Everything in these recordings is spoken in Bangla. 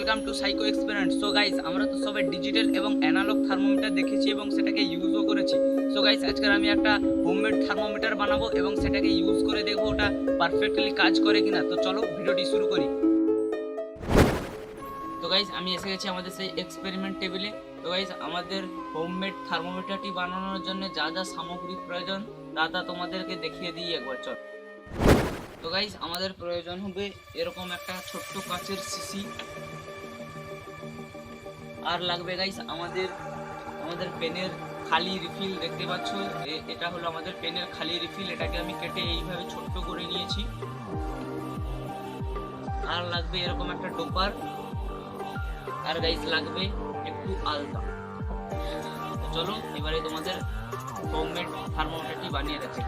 Welcome to psycho experiment. So guys, আমরা তো সবাই ডিজিটাল এবং অ্যানালগ থার্মোমিটার দেখেছি এবং সেটাকে ইউজও করেছি। সো গাইস, আজকে আমি একটা হোমমেড থার্মোমিটার বানাবো এবং সেটাকে ইউজ করে দেখবো ওটা পারফেক্টলি কাজ করে কিনা। তো চলো ভিডিওটি শুরু করি। তো গাইস, আমি এসে গেছি আমাদের সেই এক্সপেরিমেন্ট টেবিলে। তো গাইস, আমাদের হোমমেড থার্মোমিটারটি বানানোর জন্য যা যা সামগ্রী প্রয়োজন তা তোমাদেরকে দেখিয়ে দিই একবার। চল। তো গাইস, আমাদের প্রয়োজন হবে এরকম একটা ছোট্ট কাচের শিশি, আর লাগবে গাইস আমাদের পেনের খালি রিফিল। দেখতে পাচ্ছ, এটা হলো আমাদের পেনের খালি রিফিল। এটাকে আমি কেটে এইভাবে ছোট্ট করে নিয়েছি। আর লাগবে এরকম একটা ডোপার, আর গাইস লাগবে একটু আলতা। চলো এবারে তোমাদের হোমমেড থার্মোমিটারটি বানিয়ে রাখি।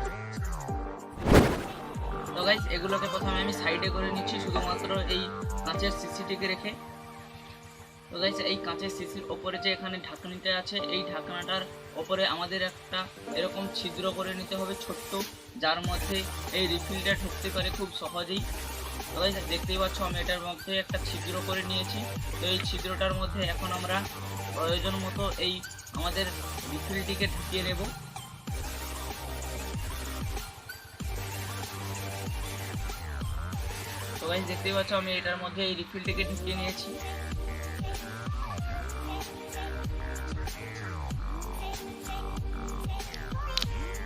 তো গাইস, এগুলোকে প্রথমে আমি সাইডে করে নিচ্ছি, শুধুমাত্র এই কাঁচের শিশিটিকে রেখে। তো গাইস, এই কাঁচের শিশির ওপরে যে এখানে ঢাকনিটা আছে, এই ঢাকনাটার ওপরে আমাদের একটা এরকম ছিদ্র করে নিতে হবে ছোট্ট, যার মধ্যে এই রিফিলটা ঢুকতে পারে খুব সহজেই। তো গাইস, দেখতেই পাচ্ছ আমি এটার মধ্যে একটা ছিদ্র করে নিয়েছি। তো এই ছিদ্রটার মধ্যে এখন আমরা প্রয়োজন মতো এই আমাদের রিফিলটিকে ঢুকিয়ে নেব। তো গাইস, দেখতেই পাচ্ছ আমি এটার মধ্যে এই রিফিলটিকে ঢুকিয়ে নিয়েছি।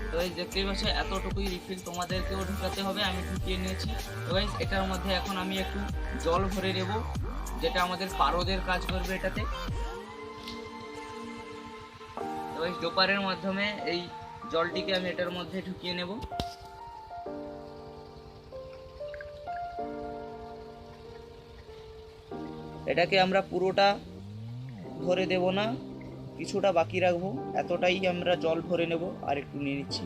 তো গাইস, দেখতেই পাচ্ছ এতটুকুই রিফিল তোমাদেরকেও ঢুকাতে হবে, আমি ঢুকিয়ে নিয়েছি। তো গাইস, এটার মধ্যে এখন আমি একটু জল ভরে নেব, যেটা আমাদের পারদের কাজ করবে এটাতে। তো গাইস, ডোপারের মাধ্যমে এই জলটিকে আমি এটার মধ্যে ঢুকিয়ে নেব। এটাকে আমরা পুরোটা ভরে দেব না, কিছুটা বাকি রাখবো। এতটাই আমরা জল ভরে নেব, আর একটু নিয়ে নিচ্ছি।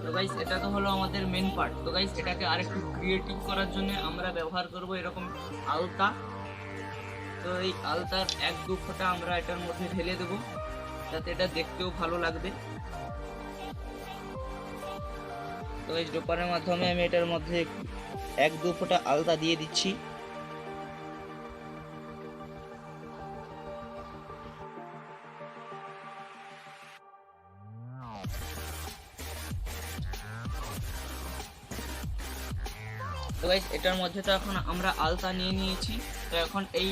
তো গাইস, এটা তো হলো আমাদের মেন পার্ট। তো গাইস, এটাকে আরেকটু ক্রিয়েটিভ করার জন্য আমরা ব্যবহার করব এরকম আলতা। তো এই আলতার 1-2 ফোঁটা আমরা এটার মধ্যে ঢেলে দেব, যাতে এটা দেখতেও ভালো লাগবে। তো এই ডোপারের মাধ্যমে আমি এটার মধ্যে 1-2 ফোঁটা আলতা দিয়ে দিচ্ছি। তো গাইস, এটার মধ্যে তো এখন আমরা আলতা নিয়ে নিয়েছি। তো এখন এই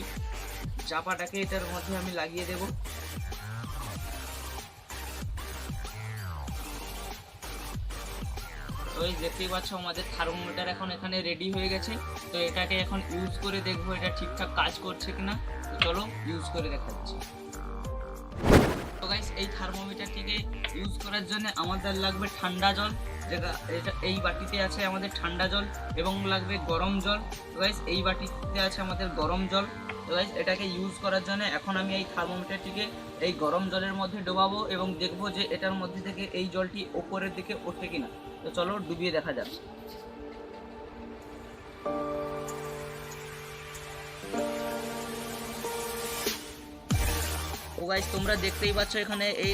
চাপাটাকে এটার মধ্যে আমি লাগিয়ে দেব। তো এই দেখতেই পাচ্ছ আমাদের থার্মোমিটার এখন এখানে রেডি হয়ে গেছে। তো এটাকে এখন ইউজ করে দেখবো এটা ঠিকঠাক কাজ করছে কিনা। তো চলো ইউজ করে দেখাচ্ছি। তো গাইস, এই থার্মোমিটারটিকে ইউজ করার জন্য আমাদের লাগবে ঠান্ডা জল, যেটা এই বাটিতে আছে আমাদের ঠান্ডা জল, এবং লাগবে গরম জল। তো গাইস, এই বাটিতে আছে আমাদের গরম জল। তো গাইস, এটাকে ইউজ করার জন্য এখন আমি এই থার্মোমিটারটিকে এই গরম জলের মধ্যে ডোবাবো এবং দেখবো যে এটার মধ্যে থেকে এই জলটি ওপরের দিকে ওঠে কিনা। তো চলো ডুবিয়ে দেখা যাক। ও গাইস, তোমরা দেখতেই পাচ্ছ এখানে এই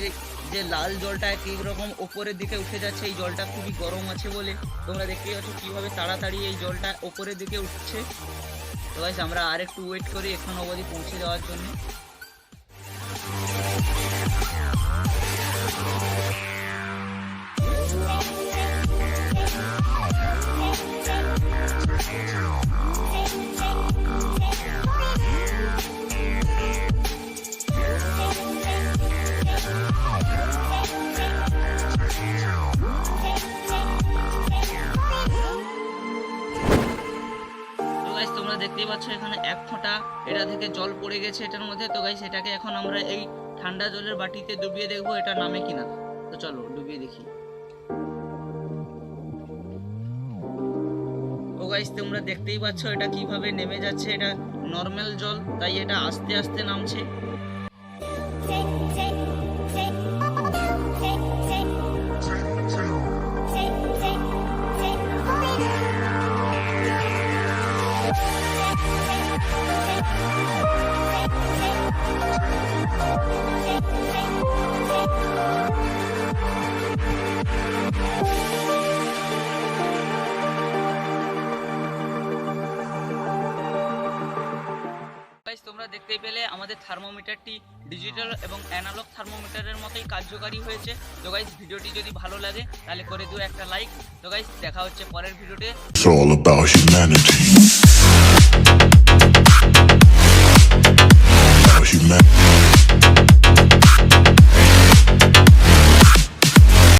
যে লাল জলটা একই রকম ওপরের দিকে উঠে যাচ্ছে। এই জলটা খুবই গরম আছে বলে তোমরা দেখতেই পাচ্ছ কিভাবে তাড়াতাড়ি এই জলটা ওপরের দিকে উঠছে। তো গাইস, আমরা আর একটু ওয়েট করি এখন অবধি পৌঁছে যাওয়ার জন্য। তোমরা দেখতেই পাচ্ছ এখানে 1 ফোঁটা এটা থেকে জল পড়ে গেছে এটার মধ্যে। তো গাইস, এটাকে এখন আমরা এই ঠান্ডা জলের বাটিতে ডুবিয়ে দেখবো এটা নামে কিনা। তো চলো ডুবিয়ে দেখি। ও গাইস, তোমরা দেখতেই পাচ্ছ এটা কিভাবে নেমে যাচ্ছে। এটা নর্মাল জল, তাই এটা আস্তে আস্তে নামছে। গাইস তোমরা দেখতেই পেলে আমাদের থার্মোমিটারটি ডিজিটাল এবং অ্যানালগ থার্মোমিটারের মতোই কার্যকারী হয়েছে। তো গাইস ভিডিওটি যদি ভালো লাগে তাহলে করে দিও একটা লাইক। তো গাইস দেখা হচ্ছে পরের ভিডিওতে।